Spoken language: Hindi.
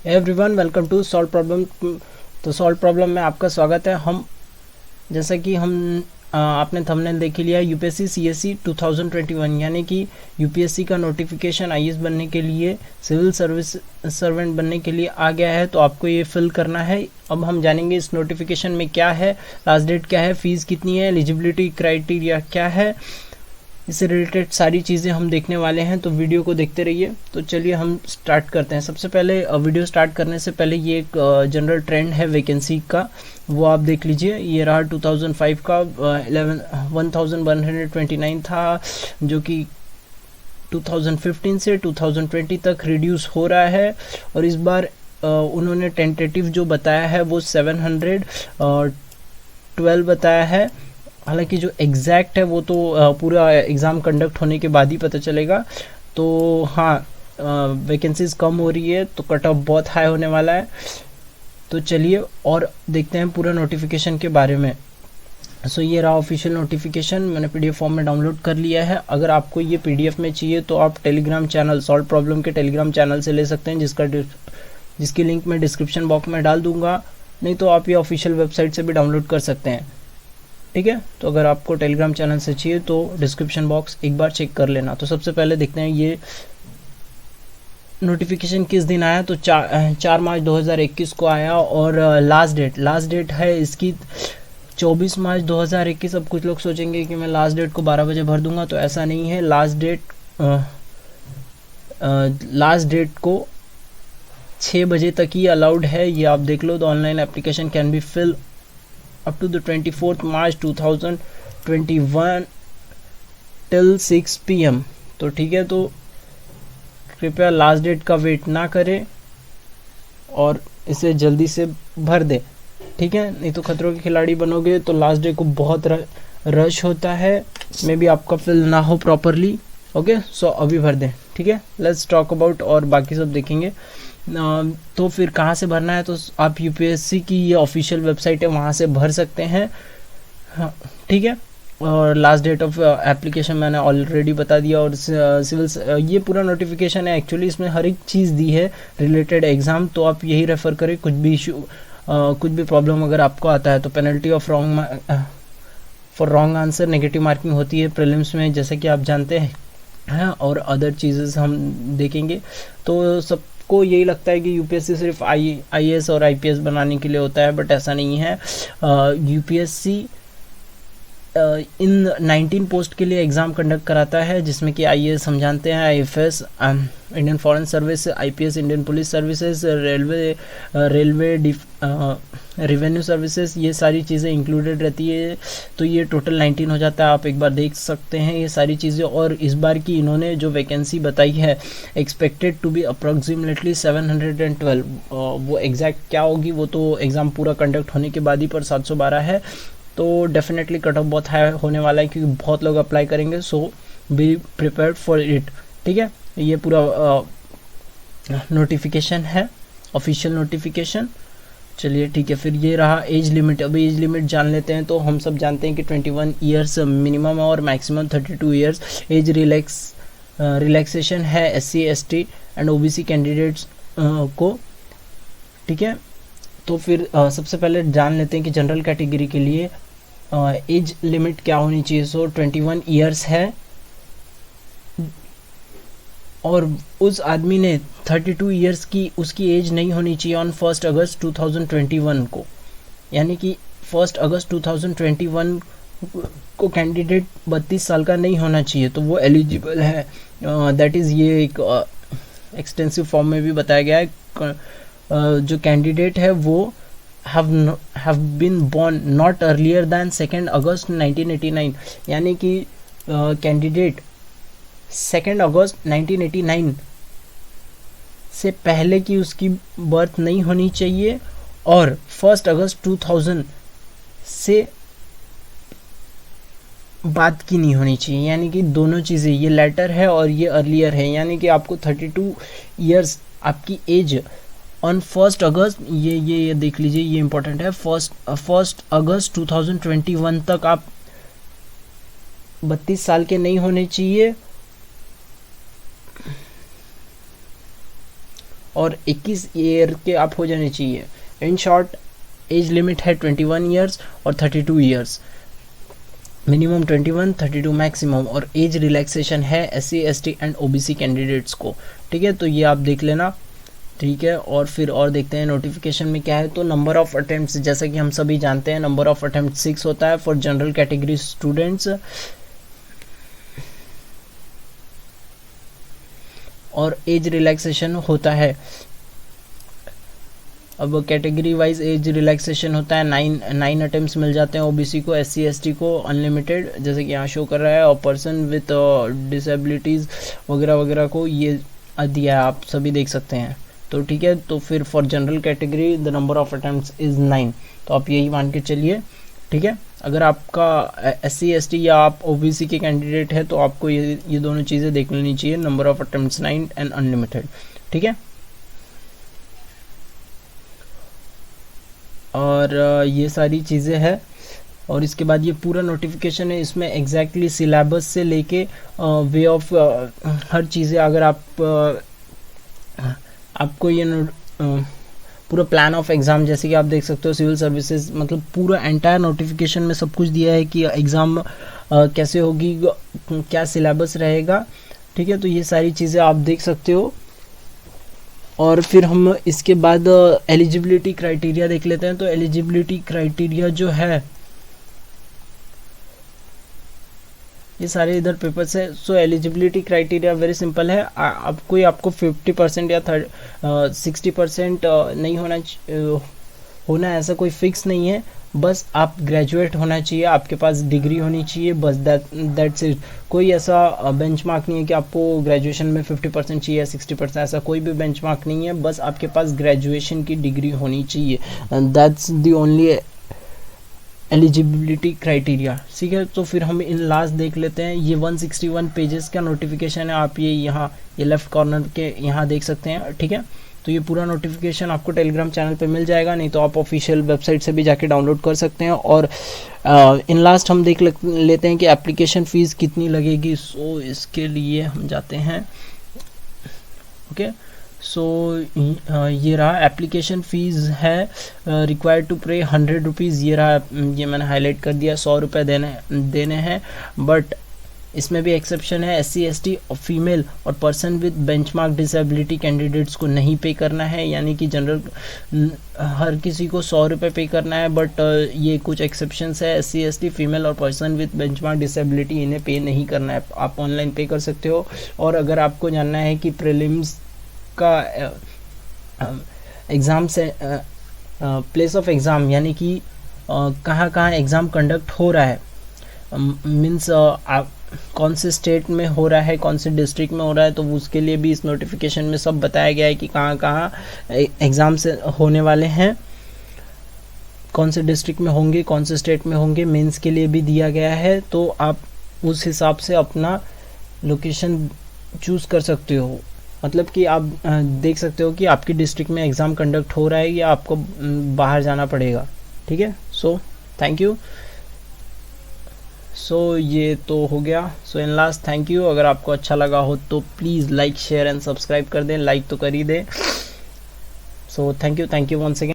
Everyone welcome to solve problem. तो सॉल्व प्रॉब्लम में आपका स्वागत है। हम जैसा कि आपने थंबनेल देख लिया, यूपीएससी सीएससी 2021 यानी कि यूपीएससी का नोटिफिकेशन आईएएस बनने के लिए, सिविल सर्विस सर्वेंट बनने के लिए आ गया है। तो आपको ये फिल करना है। अब हम जानेंगे इस नोटिफिकेशन में क्या है, लास्ट डेट क्या है, फीस कितनी है, एलिजिबिलिटी क्राइटेरिया क्या है, इससे रिलेटेड सारी चीज़ें हम देखने वाले हैं। तो वीडियो को देखते रहिए। तो चलिए हम स्टार्ट करते हैं। सबसे पहले वीडियो स्टार्ट करने से पहले ये एक जनरल ट्रेंड है वैकेंसी का, वो आप देख लीजिए। ये रहा 2005 का 1129 था, जो कि 2015 से 2020 तक रिड्यूस हो रहा है। और इस बार उन्होंने टेंटेटिव जो बताया है वो 712 बताया है। हालांकि जो एग्जैक्ट है वो तो पूरा एग्ज़ाम कंडक्ट होने के बाद ही पता चलेगा। तो हाँ, वैकेंसीज कम हो रही है तो कट ऑफ बहुत हाई होने वाला है। तो चलिए और देखते हैं पूरा नोटिफिकेशन के बारे में। सो ये रहा ऑफिशियल नोटिफिकेशन, मैंने पीडीएफ फॉर्म में डाउनलोड कर लिया है। अगर आपको ये पीडीएफ में चाहिए तो आप टेलीग्राम चैनल, सॉल्व प्रॉब्लम के टेलीग्राम चैनल से ले सकते हैं, जिसकी लिंक मैं डिस्क्रिप्शन बॉक्स में डाल दूंगा। नहीं तो आप ये ऑफिशियल वेबसाइट से भी डाउनलोड कर सकते हैं, ठीक है। तो अगर आपको टेलीग्राम चैनल से चाहिए तो डिस्क्रिप्शन बॉक्स एक बार चेक कर लेना। तो सबसे पहले देखते हैं ये नोटिफिकेशन किस दिन आया। तो 4 मार्च 2021 को आया। और लास्ट डेट है इसकी 24 मार्च 2021। अब कुछ लोग सोचेंगे कि मैं लास्ट डेट को 12 बजे भर दूंगा, तो ऐसा नहीं है। लास्ट डेट को 6 बजे तक ही अलाउड है, ये आप देख लो। The online application can be fill up to the 24th March 2021 till 6 PM। तो ठीक है, तो कृपया लास्ट डेट का वेट ना करें और इसे जल्दी से भर दें, ठीक है। नहीं तो खतरों के खिलाड़ी बनोगे तो लास्ट डे को बहुत रश होता है, मे बी आपका फिल ना हो प्रॉपरली। ओके, सो अभी भर दें, ठीक है। लेट्स टॉक अबाउट और बाकी सब देखेंगे। तो फिर कहाँ से भरना है, तो आप यूपीएससी की ये ऑफिशियल वेबसाइट है, वहाँ से भर सकते हैं, हाँ ठीक है। और लास्ट डेट ऑफ एप्लीकेशन मैंने ऑलरेडी बता दिया। और सिविल ये पूरा नोटिफिकेशन है, एक्चुअली इसमें हर एक चीज़ दी है रिलेटेड एग्ज़ाम। तो आप यही रेफ़र करें, कुछ भी इशू कुछ भी प्रॉब्लम अगर आपको आता है तो penalty of for wrong answer negative marking होती है प्रीलिम्स में, जैसे कि आप जानते हैं। और अदर चीज़ेस हम देखेंगे। तो सब को यही लगता है कि यूपीएससी सिर्फ आईएएस और आईपीएस बनाने के लिए होता है, बट ऐसा नहीं है। यूपीएससी इन 19 पोस्ट के लिए एग्ज़ाम कंडक्ट कराता है, जिसमें कि आईएएस हम जानते हैं, IFS Indian foreign service, IPS Indian police services, railway revenue services, ये सारी चीज़ें इंक्लूडेड रहती है। तो ये टोटल 19 हो जाता है, आप एक बार देख सकते हैं ये सारी चीज़ें। और इस बार की इन्होंने जो वैकेंसी बताई है, एक्सपेक्टेड टू बी अप्रॉक्सीमेटली 712। वो एग्जैक्ट क्या होगी वो तो एग्ज़ाम पूरा कंडक्ट होने के बाद ही, पर 712 है। तो डेफिनेटली कट ऑफ बहुत हाई होने वाला है, क्योंकि बहुत लोग अप्लाई करेंगे। सो बी प्रिपेयर्ड फॉर इट, ठीक है। ये पूरा नोटिफिकेशन है, ऑफिशियल नोटिफिकेशन। चलिए ठीक है, फिर ये रहा एज लिमिट। अभी एज लिमिट जान लेते हैं। तो हम सब जानते हैं कि 21 ईयर्स मिनिमम और मैक्सिमम 32 ईयर्स एज रिलैक्सेशन है SC ST and OBC candidates को, ठीक है। तो फिर सबसे पहले जान लेते हैं कि जनरल कैटेगरी के लिए एज लिमिट क्या होनी चाहिए। सो 21 ईयर्स है और उस आदमी ने 32 ईयर्स की उसकी एज नहीं होनी चाहिए ऑन 1 अगस्त 2021 को, यानी कि 1 अगस्त 2021 को कैंडिडेट 32 साल का नहीं होना चाहिए, तो वो एलिजिबल है। दैट इज़ ये एक एक्सटेंसिव फॉर्म में भी बताया गया है। जो कैंडिडेट है वो have been born not earlier than 2 August 1989, यानी कि कैंडिडेट 2 अगस्त 1989 से पहले की उसकी बर्थ नहीं होनी चाहिए और 1 अगस्त 2000 से बाद की नहीं होनी चाहिए, यानी कि दोनों चीज़ें, ये लेटर है और ये अर्लियर है। यानी कि आपको 32 ईयर्स आपकी एज ऑन 1 अगस्त, ये देख लीजिए, ये इंपॉर्टेंट है। 1 अगस्त 2021 तक आप 32 साल के नहीं होने चाहिए और 21 ईयर के आप हो जाने चाहिए। इन शॉर्ट एज लिमिट है 21 ईयर्स और 32 ईयर्स, मिनिमम 21, 32 मैक्सिमम, और एज रिलैक्सेशन है SC ST and OBC candidates को। ठीक है, तो ये आप देख लेना। ठीक है, और फिर और देखते हैं नोटिफिकेशन में क्या है। तो नंबर ऑफ अटेम्प्ट्स, जैसा कि हम सभी जानते हैं, नंबर ऑफ अटेम्प्ट 6 होता है फॉर जनरल कैटेगरी स्टूडेंट्स, और एज रिलैक्सेशन होता है, अब कैटेगरी वाइज एज रिलैक्सेशन होता है, 9 अटेम्प्ट्स मिल जाते हैं OBC को, SC ST को अनलिमिटेड, जैसे कि यहाँ शो कर रहा है, और पर्सन विथ डिसेबिलिटीज़ वगैरह वगैरह को ये दिया है, आप सभी देख सकते हैं। तो ठीक है, तो फिर for general category the number of attempts is 9, तो आप यही मान के चलिए। ठीक है, अगर आपका SC ST या आप OBC के कैंडिडेट है तो आपको ये दोनों चीज़ें देख लेनी चाहिए, number of attempts 9 and unlimited. ठीक है, और ये सारी चीज़ें हैं, और इसके बाद ये पूरा नोटिफिकेशन है, इसमें एग्जैक्टली सिलेबस से लेके वे ऑफ हर चीज़ें, अगर आपको ये पूरा प्लान ऑफ एग्ज़ाम, जैसे कि आप देख सकते हो सिविल सर्विसेज, मतलब पूरा एंटायर नोटिफिकेशन में सब कुछ दिया है कि एग्ज़ाम कैसे होगी, क्या सिलेबस रहेगा। ठीक है, तो ये सारी चीज़ें आप देख सकते हो। और फिर हम इसके बाद एलिजिबिलिटी क्राइटेरिया देख लेते हैं। तो एलिजिबिलिटी क्राइटेरिया जो है, ये सारे इधर पेपर्स है। सो एलिजिबिलिटी क्राइटेरिया वेरी सिंपल है, आपको 50% या 60% नहीं होना ऐसा कोई फिक्स नहीं है, बस आप ग्रेजुएट होना चाहिए, आपके पास डिग्री होनी चाहिए, बस दैट्स इट। कोई ऐसा बेंचमार्क नहीं है कि आपको ग्रेजुएशन में 50% चाहिए या 60%, ऐसा कोई भी बेंचमार्क नहीं है, बस आपके पास ग्रेजुएशन की डिग्री होनी चाहिए, that's the only eligibility criteria. ठीक है, तो फिर हम इन लास्ट देख लेते हैं। ये 161 पेजेस का नोटिफिकेशन है, आप ये लेफ्ट कॉर्नर के यहाँ देख सकते हैं। ठीक है, तो ये पूरा नोटिफिकेशन आपको टेलीग्राम चैनल पे मिल जाएगा, नहीं तो आप ऑफिशियल वेबसाइट से भी जाके डाउनलोड कर सकते हैं। और इन लास्ट हम देख लेते हैं कि एप्लीकेशन फ़ीस कितनी लगेगी। सो इसके लिए हम जाते हैं। ओके, सो ये रहा एप्लीकेशन फ़ीस है, रिक्वायर्ड टू पे 100 रुपीज़, ये रहा, ये मैंने हाईलाइट कर दिया, 100 रुपये देने हैं। बट इसमें भी एक्सेप्शन है, SC ST और फीमेल और person with benchmark disability candidates को नहीं पे करना है, यानी कि जनरल हर किसी को 100 रुपये पे करना है। बट ये कुछ एक्सेप्शंस है, SC ST फीमेल और पर्सन विद बेंचमार्क डिसेबिलिटी, इन्हें पे नहीं करना है, आप ऑनलाइन पे कर सकते हो। और अगर आपको जानना है कि प्रीलिम्स का एग्ज़ाम से प्लेस ऑफ एग्ज़ाम, यानी कि कहाँ कहाँ एग्ज़ाम कंडक्ट हो रहा है, मीन्स कौन से स्टेट में हो रहा है, कौन से डिस्ट्रिक्ट में हो रहा है, तो उसके लिए भी इस नोटिफिकेशन में सब बताया गया है कि कहाँ कहाँ एग्ज़ाम से होने वाले हैं, कौन से डिस्ट्रिक्ट में होंगे, कौन से स्टेट में होंगे, मेंस के लिए भी दिया गया है। तो आप उस हिसाब से अपना लोकेशन चूज़ कर सकते हो, मतलब कि आप देख सकते हो कि आपकी डिस्ट्रिक्ट में एग्ज़ाम कंडक्ट हो रहा है या आपको बाहर जाना पड़ेगा। ठीक है, सो थैंक यू। सो ये तो हो गया। So in last thank you. अगर आपको अच्छा लगा हो तो please like share and subscribe कर दें, लाइक तो कर ही दें। So thank you once again.